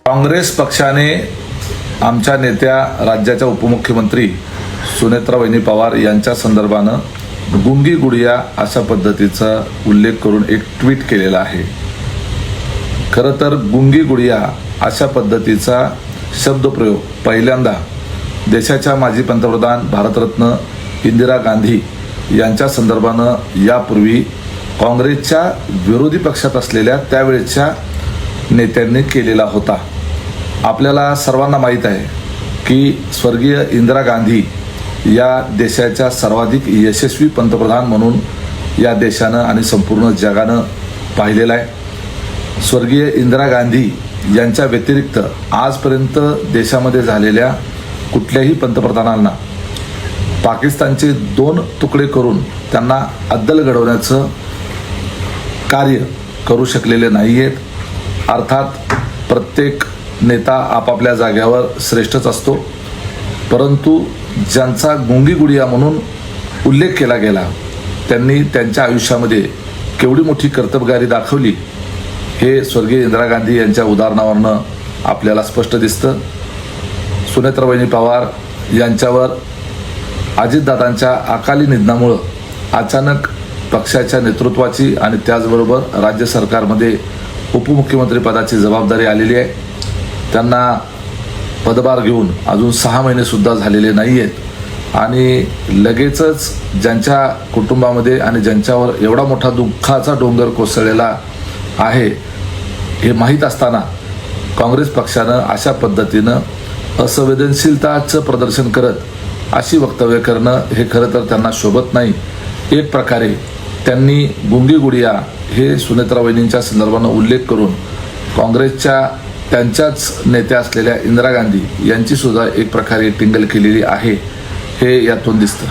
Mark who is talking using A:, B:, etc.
A: काँग्रेस पक्षाने आमच्या नेत्या राज्याच्या उपमुख्यमंत्री सुनेत्रावहिनी पवार यांच्या संदर्भानं गुंगी गुडिया अशा पद्धतीचा उल्लेख करून एक ट्विट केलेला आहे। खरं तर गुंगी गुडिया अशा पद्धतीचा शब्दप्रयोग पहिल्यांदा देशाच्या माजी पंतप्रधान भारतरत्न इंदिरा गांधी यांच्या संदर्भानं यापूर्वी काँग्रेसच्या विरोधी पक्षात असलेल्या त्यावेळेच्या नेत्यांनी केलेला होता। आपल्याला सर्वांना माहीत आहे की स्वर्गीय इंदिरा गांधी या देशाच्या सर्वाधिक यशस्वी पंतप्रधान म्हणून या देशानं आणि संपूर्ण जगानं पाहिलेलं आहे। स्वर्गीय इंदिरा गांधी यांच्या व्यतिरिक्त आजपर्यंत देशामध्ये झालेल्या कुठल्याही पंतप्रधानांना पाकिस्तानचे 2 तुकडे करून त्यांना अद्दल घडवण्याचं कार्य करू शकलेले नाही आहेत। अर्थात प्रत्येक नेता आपापल्या जाग्यावर श्रेष्ठच असतो, परंतु ज्यांचा गुंगी गुडिया म्हणून उल्लेख केला गेला त्यांनी त्यांच्या आयुष्यामध्ये केवढी मोठी कर्तबगारी दाखवली हे स्वर्गीय इंदिरा गांधी यांच्या उदाहरणावरनं आपल्याला स्पष्ट दिसतं। सुनेत्रावहिनी पवार यांच्यावर अजितदादांच्या अकाली निधनामुळं अचानक पक्षाच्या नेतृत्वाची आणि त्याचबरोबर राज्य सरकारमध्ये उपमुख्यमंत्री पदाची जबाबदारी आलेली आहे। त्यांना पदभार घेऊन अजून 6 महिने सुद्धा झालेले नाही आहेत आणि लगेचच ज्यांच्या कुटुंबामध्ये आणि ज्यांच्यावर एवढा मोठा दुःखाचा डोंगर कोसळलेला आहे हे माहीत असताना काँग्रेस पक्षानं अशा पद्धतीनं असंवेदनशीलताचं प्रदर्शन करत अशी वक्तव्य करणं हे खरं तर त्यांना शोभत नाही। एक प्रकारे त्यांनी गुंगी गुडिया हे सुनेत्रावहिनींच्या संदर्भानं उल्लेख करून काँग्रेसच्या त्यांच्याच नेत्या असलेल्या इंदिरा गांधी यांची सुद्धा एक प्रकारे टिंगल केलेली आहे हे यातून दिसतं।